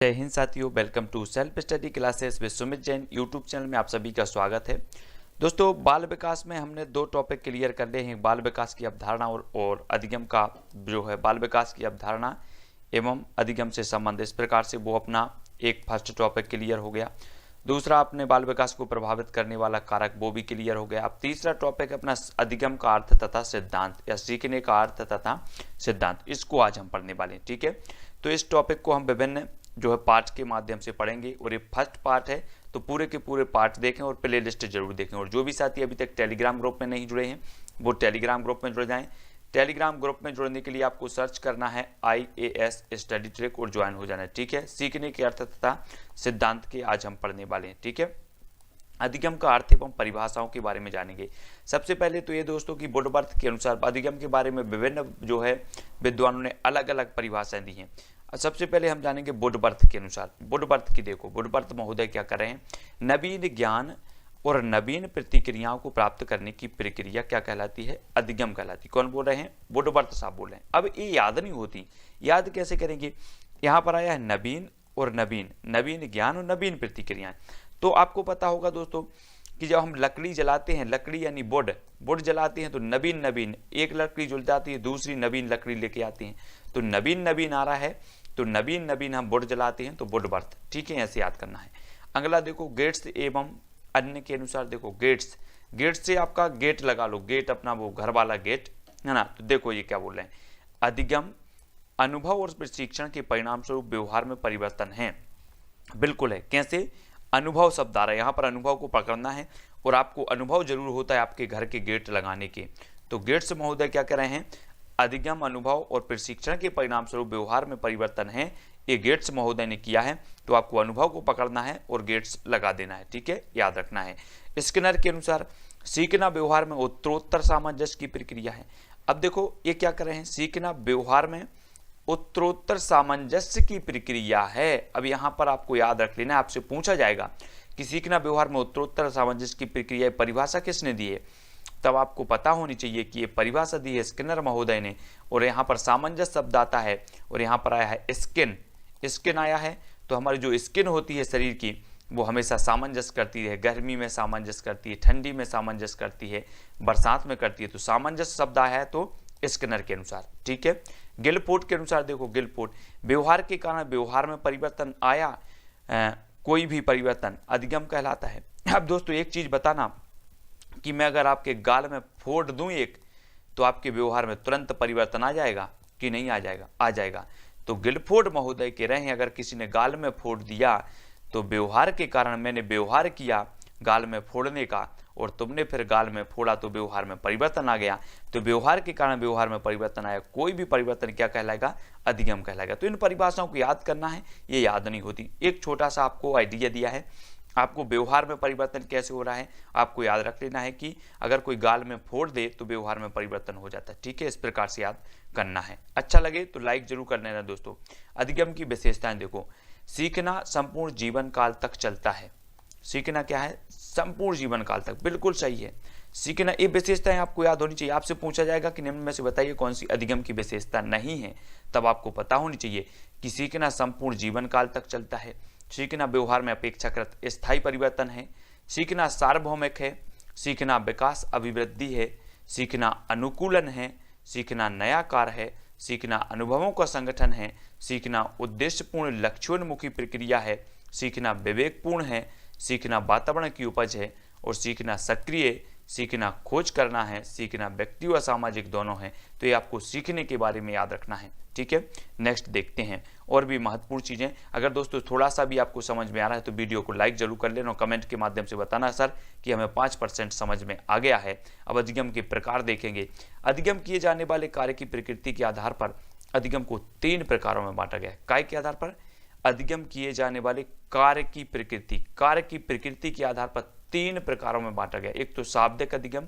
जय हिंद साथियों, welcome to self study classes with Sumit Jain YouTube channel में आप सभी का स्वागत है। दोस्तों, बाल विकास में हमने दो टॉपिक क्लियर कर लिए हैं। बाल विकास की अवधारणा और अधिगम का जो है बाल विकास की अवधारणा एवं अधिगम से संबंध, इस प्रकार से वो अपना एक फर्स्ट टॉपिक क्लियर हो गया। दूसरा अपने बाल विकास को प्रभावित करने वाला कारक, वो भी क्लियर हो गया। अब तीसरा टॉपिक अपना अधिगम का अर्थ तथा सिद्धांत या सीखने का अर्थ तथा सिद्धांत, इसको आज हम पढ़ने वाले हैं। ठीक है, तो इस टॉपिक को हम विभिन्न जो है पार्ट के माध्यम से पढ़ेंगे और ये फर्स्ट पार्ट है, तो पूरे के पूरे पार्ट देखें और प्ले लिस्ट जरूर देखें। और जो भी साथी अभी तक टेलीग्राम ग्रुप में नहीं जुड़े हैं वो टेलीग्राम ग्रुप में जुड़ जाएं। टेलीग्राम ग्रुप में जुड़ने के लिए आपको सर्च करना है IAS स्टडी ट्रैक और ज्वाइन हो जाना है। ठीक है, सीखने के अर्थ तथा सिद्धांत के आज हम पढ़ने वाले हैं। ठीक है, अधिगम का अर्थ एवं परिभाषाओं के बारे में जानेंगे। सबसे पहले तो ये दोस्तों की वुडवर्थ के अनुसार अधिगम के बारे में विभिन्न जो है विद्वानों ने अलग अलग परिभाषाएं दी हैं। सबसे पहले हम जानेंगे वुडवर्थ के अनुसार। वुडवर्थ की देखो, वुडवर्थ महोदय क्या कर रहे हैं, नवीन ज्ञान और नवीन प्रतिक्रियाओं को प्राप्त करने की प्रक्रिया क्या कहलाती है, अधिगम कहलाती है। कौन बोल रहे हैं, वुडवर्थ साहब बोल रहे हैं। अब ये याद नहीं होती, याद कैसे करेंगे, यहाँ पर आया है नवीन और नवीन, नवीन ज्ञान और नवीन प्रतिक्रियाएं। तो आपको पता होगा दोस्तों कि जब हम लकड़ी जलाते हैं, लकड़ी यानी वुड जलाते हैं, तो नवीन नवीन एक लकड़ी जल जाती है, दूसरी नवीन लकड़ी लेके आते हैं, तो नवीन नवीन आ रहा है, तो नवीन नवीन हम वुड जलाते हैं, तो वुडवर्थ। ठीक है, ऐसे याद करना है। अगला देखो गेट्स एवं अन्य के अनुसार, देखो गेट्स से आपका गेट लगा लो, गेट अपना वो घर वाला गेट है ना। तो देखो ये क्या बोल रहे हैं, अधिगम अनुभव और प्रशिक्षण के परिणाम स्वरूप व्यवहार में परिवर्तन है। बिल्कुल है, कैसे, अनुभव शब्द आ रहा है यहाँ पर, अनुभव को पकड़ना है और आपको अनुभव जरूर होता है आपके घर के गेट लगाने के। तो गेट्स महोदय क्या कह रहे हैं, अधिगम अनुभव और प्रशिक्षण के परिणाम स्वरूप व्यवहार में परिवर्तन है, ये गेट्स महोदय ने किया है। तो आपको अनुभव को पकड़ना है और गेट्स लगा देना है। ठीक है, याद रखना है। स्किनर के अनुसार सीखना व्यवहार में उत्तरोत्तर सामंजस्य की प्रक्रिया है। अब देखो ये क्या कर रहे हैं, सीखना व्यवहार में उत्तरोत्तर सामंजस्य की प्रक्रिया है। अब यहाँ पर आपको याद रख लेना, आपसे पूछा जाएगा कि सीखना व्यवहार में उत्तरोत्तर सामंजस्य की प्रक्रिया परिभाषा किसने दी है, तब आपको पता होनी चाहिए कि ये परिभाषा दी है स्किनर महोदय ने। और यहाँ पर सामंजस्य शब्द आता है और यहाँ पर आया है स्किन आया है। तो हमारी जो स्किन होती है शरीर की, वो हमेशा सामंजस्य करती है, गर्मी में सामंजस्य करती है, ठंडी में सामंजस्य करती है, बरसात में करती है। तो सामंजस्य शब्द आया है तो स्किनर के अनुसार। ठीक है, गिलफोर्ड के अनुसार देखो, गिलफोर्ड व्यवहार के कारण व्यवहार में परिवर्तन आया, कोई भी परिवर्तन अधिगम कहलाता है। अब दोस्तों एक चीज बताना कि मैं अगर आपके गाल में फोड़ दूं एक, तो आपके व्यवहार में तुरंत परिवर्तन आ जाएगा कि नहीं आ जाएगा, आ जाएगा। तो गिलफोर्ड महोदय कह रहे हैं अगर किसी ने गाल में फोड़ दिया तो व्यवहार के कारण, मैंने व्यवहार किया गाल में फोड़ने का और तुमने फिर गाल में फोड़ा तो व्यवहार में परिवर्तन आ गया, तो व्यवहार के कारण व्यवहार में परिवर्तन आया, कोई भी परिवर्तन क्या कहलाएगा, अधिगम कहलाएगा। तो इन परिभाषाओं को याद करना है, ये याद नहीं होती। एक छोटा सा आपको आइडिया दिया है, आपको व्यवहार में परिवर्तन कैसे हो रहा है आपको याद रख लेना है कि अगर कोई गाल में फोड़ दे तो व्यवहार में परिवर्तन हो जाता है। ठीक है, इस प्रकार से याद करना है। अच्छा लगे तो लाइक जरूर कर लेना दोस्तों। अधिगम की विशेषताएं देखो, सीखना संपूर्ण जीवन काल तक चलता है। सीखना क्या है, संपूर्ण जीवन काल तक, बिल्कुल सही है। सीखना, ये विशेषताएं आपको याद होनी चाहिए। आपसे पूछा जाएगा कि निम्न में से बताइए कौन सी अधिगम की विशेषता नहीं है, तब आपको पता होनी चाहिए कि सीखना संपूर्ण जीवन काल तक चलता है, सीखना व्यवहार में अपेक्षाकृत स्थायी परिवर्तन है, सीखना सार्वभौमिक है, सीखना विकास अभिवृद्धि है, सीखना अनुकूलन है, सीखना नयाकार है, सीखना अनुभवों का संगठन है, सीखना उद्देश्यपूर्ण लक्ष्योन्मुखी प्रक्रिया है, सीखना विवेकपूर्ण है, सीखना वातावरण की उपज है और सीखना सक्रिय, सीखना खोज करना है, सीखना व्यक्ति व सामाजिक दोनों है। तो ये आपको सीखने के बारे में याद रखना है। ठीक है, नेक्स्ट देखते हैं और भी महत्वपूर्ण चीजें। अगर दोस्तों थोड़ा सा भी आपको समझ में आ रहा है तो वीडियो को लाइक जरूर कर लेना और कमेंट के माध्यम से बताना सर कि हमें 5% समझ में आ गया है। अब अधिगम के प्रकार देखेंगे। अधिगम किए जाने वाले कार्य की प्रकृति के आधार पर अधिगम को 3 प्रकारों में बांटा गया है। काय के आधार पर, अधिगम किए जाने वाले कार्य की प्रकृति के आधार पर 3 प्रकारों में बांटा गया। एक तो शाब्दिक अधिगम,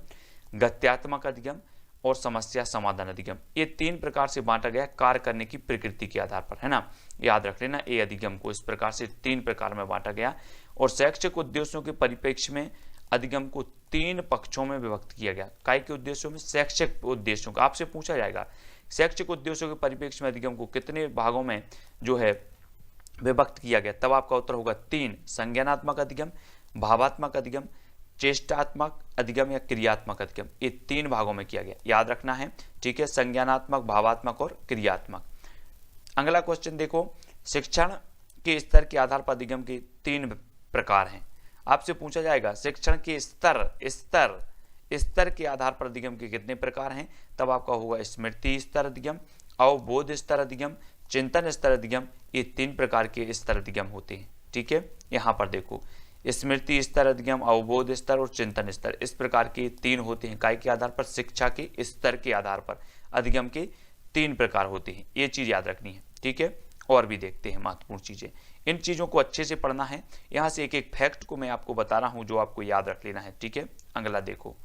गत्यात्मक अधिगम और समस्या समाधान अधिगम। ये 3 प्रकार से बांटा गया कार्य करने की प्रकृति के आधार पर, है ना। याद रख लेना, ये अधिगम को इस प्रकार से 3 प्रकार में बांटा गया। और शैक्षिक उद्देश्यों के परिप्रेक्ष्य में अधिगम को 3 पक्षों में विभक्त किया गया। काय के उद्देश्यों में, शैक्षिक उद्देश्यों का आपसे पूछा जाएगा, शैक्षिक उद्देश्यों के परिप्रेक्ष्य में अधिगम को कितने भागों में जो है विभक्त किया गया, तब आपका उत्तर होगा 3, संज्ञानात्मक अधिगम, भावात्मक अधिगम, चेष्टात्मक अधिगम या क्रियात्मक अधिगम। ये 3 भागों में किया गया, याद रखना है, ठीक है, संज्ञानात्मक, भावात्मक और क्रियात्मक। अगला क्वेश्चन देखो, शिक्षण के स्तर के आधार पर अधिगम के 3 प्रकार हैं। आपसे पूछा जाएगा शिक्षण के स्तर के आधार पर अधिगम के कितने प्रकार हैं, तब आपका होगा स्मृति स्तर अधिगम, अवबोध स्तर अधिगम, चिंतन स्तर अधिगम। ये 3 प्रकार के स्तर अधिगम होते हैं, ठीक है। यहाँ पर देखो, स्मृति स्तर अधिगम, अवबोध स्तर और चिंतन स्तर, इस प्रकार के 3 होते हैं। काय के आधार पर? शिक्षा के स्तर के आधार पर अधिगम के 3 प्रकार होते हैं, ये चीज याद रखनी है, ठीक है। और भी देखते हैं महत्वपूर्ण चीजें, इन चीजों को अच्छे से पढ़ना है। यहाँ से एक एक फैक्ट को मैं आपको बता रहा हूँ जो आपको याद रख लेना है, ठीक है। अगला देखो,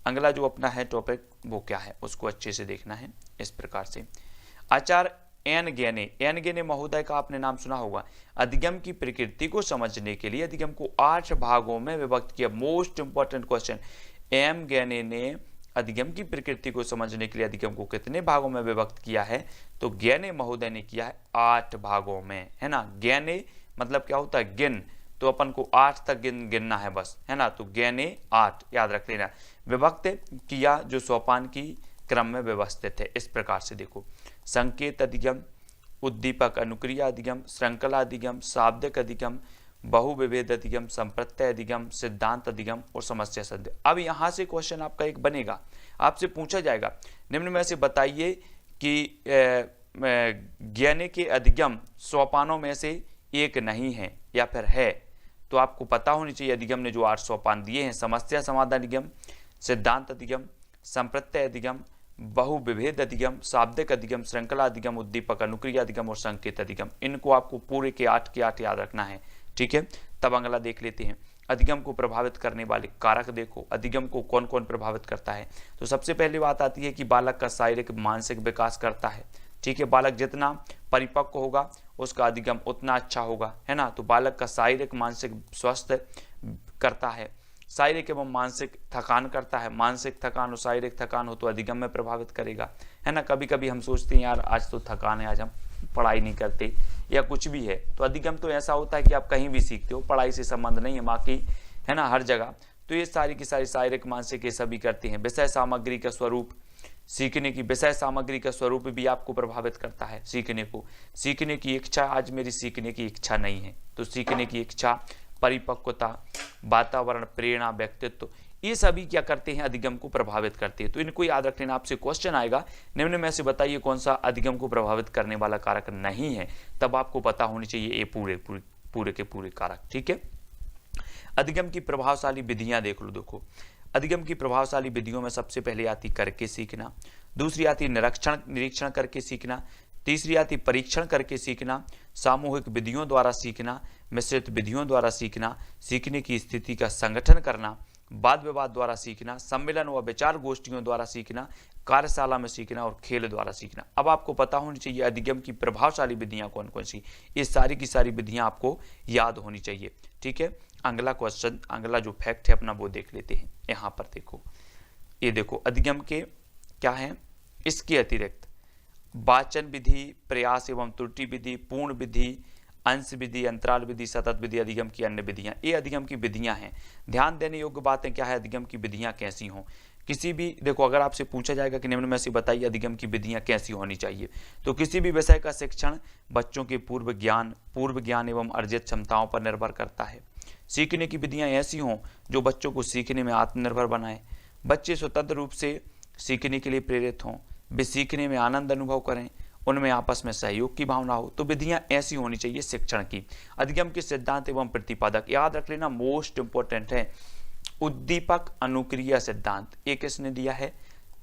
अगला जो अपना है टॉपिक वो क्या है, उसको अच्छे से देखना है इस प्रकार से। आचार्य एन गेने महोदय का आपने नाम सुना होगा। अधिगम की प्रकृति को समझने के लिए अधिगम को 8 भागों में विभक्त किया। मोस्ट इंपॉर्टेंट क्वेश्चन, एम गेने ने अधिगम की प्रकृति को समझने के लिए अधिगम को कितने भागों में विभक्त किया है, तो गेने महोदय ने किया है 8 भागों में, है ना। गेने मतलब क्या होता है? गिन, तो अपन को 8 तक गिनना है बस, है ना। तो गेने 8 याद रख लेना। विभक्त किया जो सोपान की क्रम में व्यवस्थित है, इस प्रकार से देखो, संकेत अधिगम, उद्दीपक अनुक्रिया अधिगम, श्रृंखला अधिगम, शाब्दिक अधिगम, बहुविभेद अधिगम, संप्रत्यय अधिगम, सिद्धांत अधिगम और समस्या संधि। अब यहाँ से क्वेश्चन आपका एक बनेगा, आपसे पूछा जाएगा निम्न में से बताइए कि ज्ञाने के अधिगम सोपानों में से एक नहीं है या फिर है। तो आपको पता होनी चाहिए अधिगम ने जो 8 सोपान दिए हैं, समस्या समाधान अधिगम, सिद्धांत अधिगम, संप्रत्यय अधिगम, बहुविभेद अधिगम, शाब्दिक अधिगम, श्रृंखला अधिगम, उद्दीपक अनुक्रिया अधिगम और संकेत अधिगम। इनको आपको पूरे के 8 याद रखना है, ठीक है। तब अगला देख लेते हैं, अधिगम को प्रभावित करने वाले कारक। देखो अधिगम को कौन कौन प्रभावित करता है, तो सबसे पहली बात आती है कि बालक का शारीरिक मानसिक विकास करता है, ठीक है। बालक जितना परिपक्व होगा उसका अधिगम उतना अच्छा होगा, है ना। तो बालक का शारीरिक मानसिक स्वस्थ करता है, शारीरिक एवं मानसिक थकान करता है, मानसिक थकान और शारीरिक थकान हो तो अधिगम में प्रभावित करेगा, है ना। कभी कभी हम सोचते हैं यार आज तो थकान है, आज हम पढ़ाई नहीं करते या कुछ भी है, तो अधिगम तो ऐसा होता है कि आप कहीं भी सीखते हो, पढ़ाई से संबंध नहीं है, बाकी है ना हर जगह। तो ये सारी की सारी शारीरिक मानसिक ये सभी करते हैं। विषय सामग्री का स्वरूप, सीखने की विषय सामग्री का स्वरूप भी आपको प्रभावित करता है। सीखने की इच्छा, आज मेरी सीखने की इच्छा नहीं है, तो सीखने की इच्छा, परिपक्वता, वातावरण, प्रेरणा, व्यक्तित्व, ये सभी क्या करते हैं, अधिगम को प्रभावित करते हैं। तो इनको याद रख लेना, आपसे क्वेश्चन आएगा निम्न में से बताइए कौन सा अधिगम को प्रभावित करने वाला कारक नहीं है, तब आपको पता होनी चाहिए ये पूरे के पूरे कारक, ठीक है। अधिगम की प्रभावशाली विधियां देख लो। देखो अधिगम की प्रभावशाली विधियों में सबसे पहले आती करके सीखना, दूसरी आती निरीक्षण करके सीखना, तीसरी आती परीक्षण करके सीखना, सामूहिक विधियों द्वारा सीखना, मिश्रित विधियों द्वारा सीखना, सीखने की स्थिति का संगठन करना, वाद विवाद द्वारा सीखना, सम्मेलन व विचार गोष्ठियों द्वारा सीखना, कार्यशाला में सीखना और खेल द्वारा सीखना। अब आपको पता होनी चाहिए अधिगम की प्रभावशाली विधियां कौन कौन सी, ये सारी की सारी विधियां आपको याद होनी चाहिए, ठीक है। अगला क्वेश्चन, अगला जो फैक्ट है अपना वो देख लेते हैं। यहाँ पर देखो, ये देखो अधिगम के क्या है, इसके अतिरिक्त वाचन विधि, प्रयास एवं त्रुटि विधि, पूर्ण विधि, अंश विधि, अंतराल विधि, सतत विधि अधिगम की अन्य विधियां, ये अधिगम की विधियां हैं। ध्यान देने योग्य बातें क्या है, अधिगम की विधियां कैसी हों। किसी भी देखो अगर आपसे पूछा जाएगा कि निम्न में से बताइए अधिगम की विधियां कैसी होनी चाहिए, तो किसी भी विषय का शिक्षण बच्चों के पूर्व ज्ञान एवं अर्जित क्षमताओं पर निर्भर करता है। सीखने की विधियां ऐसी हों जो बच्चों को सीखने में आत्मनिर्भर बनाए, बच्चे स्वतंत्र रूप से सीखने के लिए प्रेरित हों, वे सीखने में आनंद अनुभव करें, उनमें आपस में सहयोग की भावना हो। तो विधियां ऐसी होनी चाहिए शिक्षण की। अधिगम के सिद्धांत एवं प्रतिपादक याद रख लेना, मोस्ट इंपॉर्टेंट है। उद्दीपक अनुक्रिया सिद्धांत, ये किसने दिया है,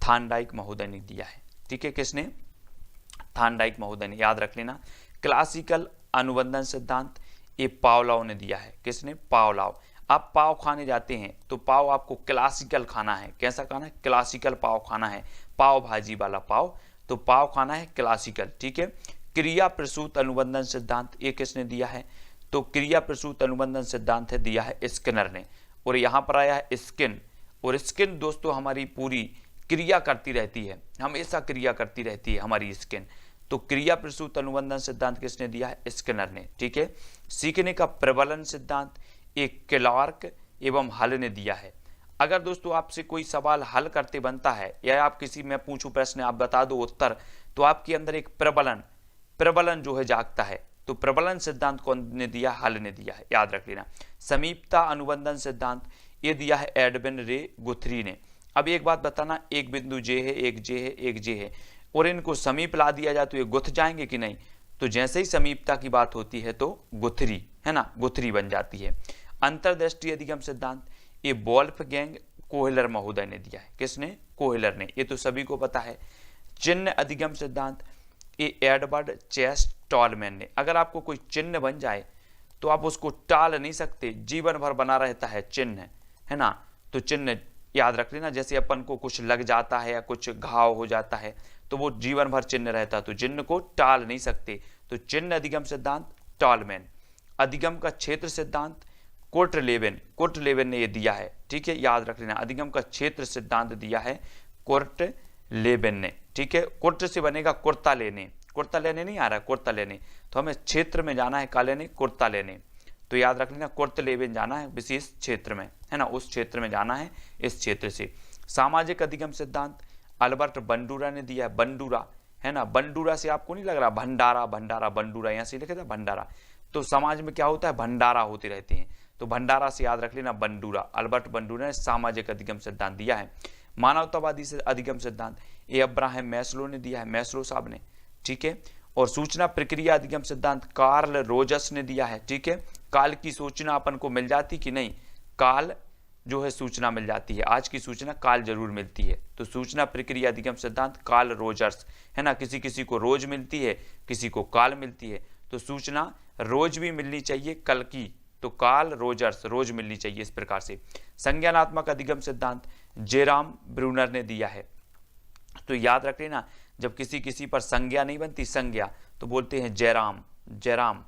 थार्नडाइक महोदय ने दिया है, ठीक है। किसने, थार्नडाइक महोदय ने, याद रख लेना। क्लासिकल अनुबंधन सिद्धांत, ये पावलोव ने दिया है। किसने, पावलोव। आप पाव खाने जाते हैं तो पाव आपको क्लासिकल खाना है, कैसा खाना है, क्लासिकल पाव खाना है, पाव भाजी वाला पाव, तो पाव खाना है क्लासिकल, ठीक है। क्रिया प्रसूत अनुबंधन सिद्धांत, ये किसने दिया है, तो क्रिया प्रसूत अनुबंधन सिद्धांत है दिया है स्किनर ने, और यहाँ पर आया है स्किन। और स्किन दोस्तों हमारी पूरी क्रिया करती रहती है, हमेशा क्रिया करती रहती है हमारी स्किन। तो क्रिया प्रसूत अनुबंधन सिद्धांत किसने दिया है? स्किनर ने। ठीक है। सीखने का प्रबलन सिद्धांत एक क्लार्क एवं हल ने दिया है। अगर दोस्तों आपसे कोई सवाल हल करते बनता है या आप किसी मैं पूछूं प्रश्न आप बता दो उत्तर, तो आपके अंदर एक प्रबलन जो है जागता है। तो प्रबलन सिद्धांत कौन ने दिया? हल ने दिया है, याद रख लेना। समीपता अनुबंधन सिद्धांत ये दिया है एडविन रे गुथरी ने। अब एक बात बताना, एक बिंदु जे है, एक जे है, एक जे है और इनको समीप ला दिया जाए तो ये गुथ जाएंगे कि नहीं? तो जैसे ही समीपता की बात होती है तो गुथरी, है ना, गुथरी बन जाती है। अंतर्दृष्टि अधिगम सिद्धांत ये वोल्फगैंग कोहलर महोदय ने दिया है। किसने? कोहलर ने, ये तो सभी को पता है। चिन्ह अधिगम सिद्धांत ये एडवर्ड चेस्टलमैन ने। अगर आपको कोई चिन्ह बन जाए तो आप उसको टाल नहीं सकते, जीवन भर बना रहता है चिन्ह, है ना। तो चिन्ह याद रख लेना, जैसे अपन को कुछ लग जाता है या कुछ घाव हो जाता है तो वो जीवन भर चिन्ह रहता है, तो चिन्ह को टाल नहीं सकते। तो चिन्ह अधिगम सिद्धांत टॉलमैन। अधिगम का क्षेत्र सिद्धांत कुर्टलेवेन ने ये दिया है। ठीक है, याद रख लेना, अधिगम का क्षेत्र सिद्धांत दिया है कुर्टलेवेन ने। ठीक है, कुर्ट से बनेगा कुर्ता लेने, कुर्ता लेने नहीं आ रहा, कुर्ता लेने, तो हमें क्षेत्र में जाना है, का लेने, कुर्ता लेने। तो याद रख लेना, कुर्टलेवेन जाना है विशेष क्षेत्र में, है ना, उस क्षेत्र में जाना है, इस क्षेत्र से। सामाजिक अधिगम सिद्धांत अल्बर्ट बंडूरा ने दिया है। बंडूरा, है ना, बंडूरा से आपको नहीं लग रहा भंडारा, भंडारा, बंडूरा यहाँ से लिखा था भंडारा, तो समाज में क्या होता है? भंडारा होते रहते हैं, तो भंडारा से याद रख लेना बंडूरा। अल्बर्ट बंडूरा ने सामाजिक अधिगम सिद्धांत दिया है। मानवतावादी से अधिगम सिद्धांत ये अब्राहम मैस्लो ने दिया है, मैस्लो साहब ने। ठीक है, और सूचना प्रक्रिया अधिगम सिद्धांत कार्ल रोजर्स ने दिया है। ठीक है, काल की सूचना अपन को मिल जाती कि नहीं? काल जो है सूचना मिल जाती है, आज की सूचना काल जरूर मिलती है। तो सूचना प्रक्रिया अधिगम सिद्धांत कार्ल रोजर्स, है ना, किसी किसी को रोज मिलती है, किसी को काल मिलती है, तो सूचना रोज भी मिलनी चाहिए, कल की, तो कार्ल रोजर्स, रोज मिलनी चाहिए, इस प्रकार से। संज्ञानात्मक अधिगम सिद्धांत जेराम ब्रूनर ने दिया है। तो याद रख लेना, जब किसी किसी पर संज्ञा नहीं बनती, संज्ञा, तो बोलते हैं जयराम, जयराम,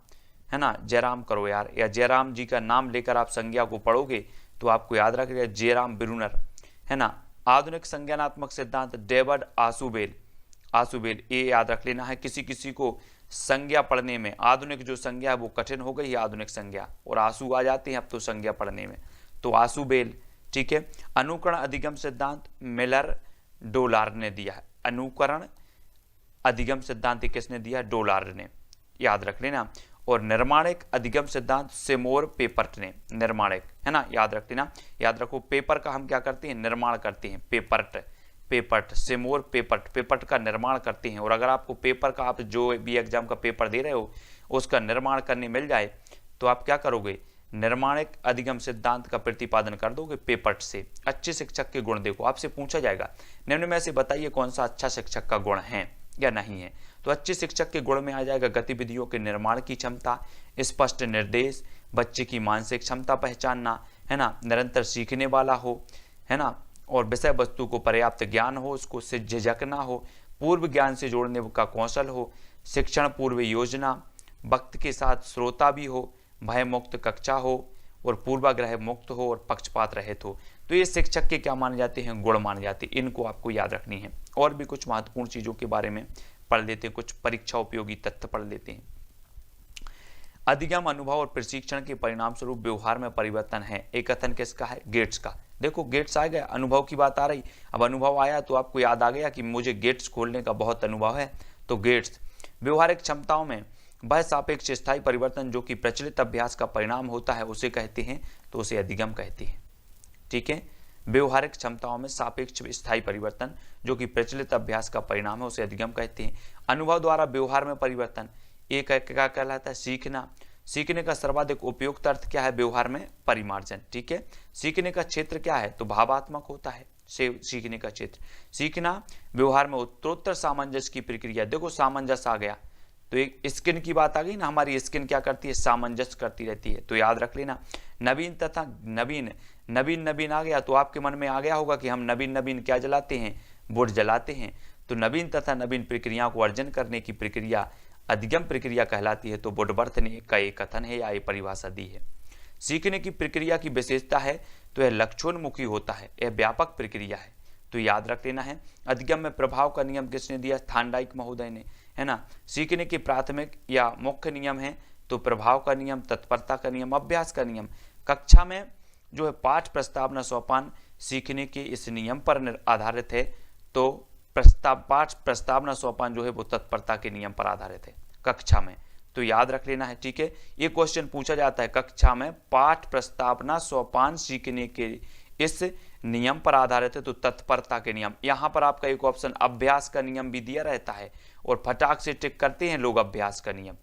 है ना, जयराम करो यार, या जयराम जी का नाम लेकर आप संज्ञा को पढ़ोगे तो आपको याद रखेगा जेराम ब्रूनर, है ना। आधुनिक संज्ञानात्मक सिद्धांत डेविड आशुबेल, आशुबेल, ये याद रख लेना है। किसी किसी को संज्ञा पढ़ने में, आधुनिक जो संज्ञा है वो कठिन हो गई है, आधुनिक संज्ञा, और आंसू आ जाते हैं अब तो संज्ञा पढ़ने में, तो आशुबेल। ठीक है, अनुकरण अधिगम सिद्धांत मिलर डोलार ने दिया है। अनुकरण अधिगम सिद्धांत किसने दिया? डोलार ने, याद रख लेना। और निर्माणिक अधिगम सिद्धांत सिमोर पेपर्ट ने, निर्माणिक, है ना, याद रख लेना, याद रखो, पेपर का हम क्या करते हैं? निर्माण करते हैं, पेपर्ट, सिमोर पेपर्ट का निर्माण करते हैं। और अगर आपको पेपर का, आप जो भी एग्जाम का पेपर दे रहे हो उसका निर्माण करने मिल जाए तो आप क्या करोगे? निर्माणिक अधिगम सिद्धांत का प्रतिपादन कर दोगे पेपर्ट से। अच्छे शिक्षक के गुण देखो, आपसे पूछा जाएगा निम्न में से बताइए कौन सा अच्छा शिक्षक का गुण है या नहीं है, तो अच्छे शिक्षक के गुण में आ जाएगा गतिविधियों के निर्माण की क्षमता, स्पष्ट निर्देश, बच्चे की मानसिक क्षमता पहचानना, है ना, निरंतर सीखने वाला हो, है ना, और विषय वस्तु को पर्याप्त ज्ञान हो, उसको से झिझक ना हो, पूर्व ज्ञान से जोड़ने का कौशल हो, शिक्षण पूर्व योजना, वक्त के साथ श्रोता भी हो, भय मुक्त कक्षा हो, और पूर्वाग्रह मुक्त हो, और पक्षपात रहित हो। तो ये शिक्षक के क्या माने जाते हैं? गुण माने जाते हैं, इनको आपको याद रखनी है। और भी कुछ महत्वपूर्ण चीजों के बारे में पढ़ लेते हैं, कुछ परीक्षा उपयोगी तथ्य पढ़ लेते हैं। अधिगम, अनुभव और प्रशिक्षण के परिणाम स्वरूप व्यवहार में परिवर्तन है, एक कथन किसका है? गेट्स का। देखो गेट्स आ गया, अनुभव की बात आ रही, अब अनुभव आया तो आपको याद आ गया कि मुझे गेट्स खोलने का बहुत अनुभव है, तो गेट्स। व्यवहारिक क्षमताओं में वह सापेक्ष स्थायी परिवर्तन जो कि प्रचलित अभ्यास का परिणाम होता है उसे कहते हैं, तो उसे अधिगम कहते हैं। ठीक है, व्यवहारिक क्षमताओं में सापेक्ष स्थायी परिवर्तन जो कि प्रचलित अभ्यास का परिणाम है उसे अधिगम कहते हैं। अनुभव द्वारा व्यवहार में परिवर्तन एक क्या कहलाता है? सीखना। सीखने का सर्वाधिक उपयुक्त अर्थ क्या है? व्यवहार में परिमार्जन। ठीक है, सीखने का क्षेत्र क्या है? तो भावात्मक होता है सीखने का क्षेत्र। सीखना व्यवहार में उत्तरोत्तर सामंजस्य की प्रक्रिया। देखो सामंजस्य आ गया तो एक स्किन की बात आ गई ना, हमारी स्किन क्या करती है? सामंजस्य करती रहती है, तो याद रख लेना। नवीन तथा नवीन आ गया तो आपके मन में आ गया होगा कि हम नवीन क्या जलाते हैं? वुड जलाते हैं। तो नवीन तथा नवीन प्रक्रियाओं को अर्जन करने की प्रक्रिया अधिगम प्रक्रिया कहलाती है, तो वुडवर्थ ने का एक कथन है या ये परिभाषा दी है। सीखने की प्रक्रिया की विशेषता है तो यह लक्ष्योन्मुखी होता है, यह व्यापक प्रक्रिया है, तो याद रख लेना है। अधिगम में प्रभाव का नियम किसने दिया? थार्नडाइक महोदय ने, है ना। सीखने के प्राथमिक या मुख्य नियम है तो प्रभाव का नियम, तत्परता का नियम, अभ्यास का नियम। कक्षा में जो है पाठ प्रस्तावना सोपान सीखने के इस नियम पर आधारित है, तो पाठ प्रस्तावना सोपान जो है वो तत्परता के नियम पर आधारित है कक्षा में, तो याद रख लेना है, ठीक है। ये क्वेश्चन पूछा जाता है कक्षा में पाठ प्रस्तावना सोपान सीखने के इस नियम पर आधारित है तो तत्परता के नियम। यहाँ पर आपका एक ऑप्शन अभ्यास का नियम भी दिया रहता है और फटाक से टिक करते हैं लोग अभ्यास का नियम।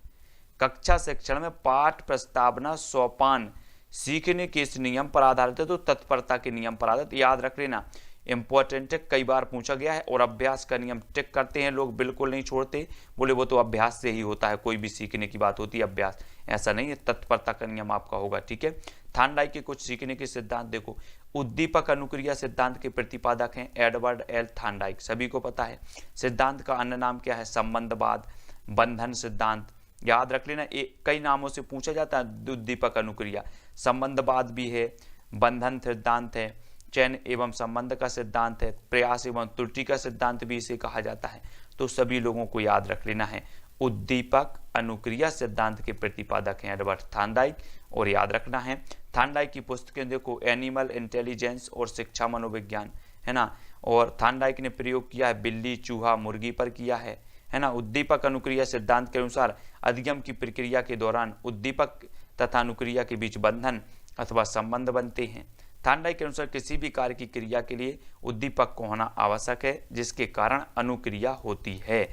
कक्षा शिक्षण में पाठ प्रस्तावना सोपान सीखने के इस नियम पर आधारित है तो तत्परता के नियम पर आधारित, याद रख लेना, इंपॉर्टेंट है, कई बार पूछा गया है। और अभ्यास का नियम टिक करते हैं लोग, बिल्कुल नहीं छोड़ते, बोले वो तो अभ्यास से ही होता है, कोई भी सीखने की बात होती है अभ्यास, ऐसा नहीं है, तत्परता का नियम आपका होगा, ठीक है। थार्नडाइक के कुछ सीखने के सिद्धांत देखो, उद्दीपक अनुक्रिया सिद्धांत के प्रतिपादक हैं एडवर्ड एल थार्नडाइक, सभी को पता है। सिद्धांत का अन्य नाम क्या है? संबंधवाद, बंधन सिद्धांत, याद रख लेना, कई नामों से पूछा जाता है उद्दीपक अनुक्रिया, संबंधवाद भी है, बंधन सिद्धांत है, चयन एवं संबंध का सिद्धांत है, प्रयास एवं त्रुटि का सिद्धांत भी इसे कहा जाता है। तो सभी लोगों को याद रख लेना है, उद्दीपक अनुक्रिया सिद्धांत के प्रतिपादक हैं एडवर्ड थार्नडाइक। और याद रखना है थार्नडाइक की पुस्तकें देखो, एनिमल इंटेलिजेंस और शिक्षा मनोविज्ञान, है ना। और थार्नडाइक ने प्रयोग किया है बिल्ली, चूहा, मुर्गी पर किया है ना। उद्दीपक अनुक्रिया सिद्धांत के अनुसार अधिगम की प्रक्रिया के दौरान उद्दीपक तथा अनुक्रिया के बीच बंधन अथवा संबंध बनते हैं। थार्नडाइक के अनुसार किसी भी कार्य की क्रिया के लिए उद्दीपक को होना आवश्यक है, जिसके कारण अनुक्रिया होती है,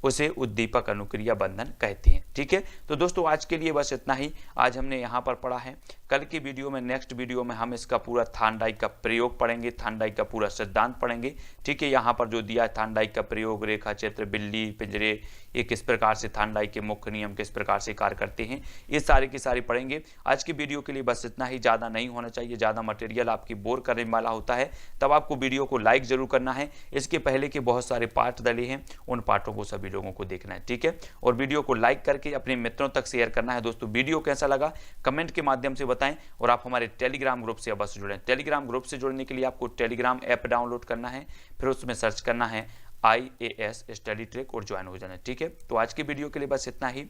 उसे उद्दीपक अनुक्रिया बंधन कहते हैं, ठीक है। तो दोस्तों आज के लिए बस इतना ही, आज हमने यहाँ पर पढ़ा है। कल की वीडियो में, नेक्स्ट वीडियो में हम इसका पूरा थार्नडाइक का प्रयोग पढ़ेंगे, थार्नडाइक का पूरा सिद्धांत पढ़ेंगे, ठीक है। यहाँ पर जो दिया है थार्नडाइक का प्रयोग, रेखा चित्र, बिल्ली, पिंजरे, ये किस प्रकार से थार्नडाइक के मुख्य नियम किस प्रकार से कार्य करते हैं, ये सारी की सारी पढ़ेंगे। आज की वीडियो के लिए बस इतना ही, ज़्यादा नहीं होना चाहिए, ज़्यादा मटेरियल आपकी बोर करने वाला होता है, तब आपको वीडियो को लाइक जरूर करना है। इसके पहले के बहुत सारे पार्ट डले हैं, उन पार्टों को सभी लोगों को देखना है, ठीक है। और वीडियो को लाइक करके अपने मित्रों तक शेयर करना है। दोस्तों वीडियो कैसा लगा कमेंट के माध्यम से बताएं, और आप हमारे टेलीग्राम ग्रुप से अवश्य जुड़ें। टेलीग्राम ग्रुप से जुड़ने के लिए आपको टेलीग्राम ऐप डाउनलोड करना है, फिर उसमें सर्च करना है IAS स्टडी ट्रैक और ज्वाइन हो जाना है, ठीक है। तो आज की वीडियो के लिए बस इतना ही,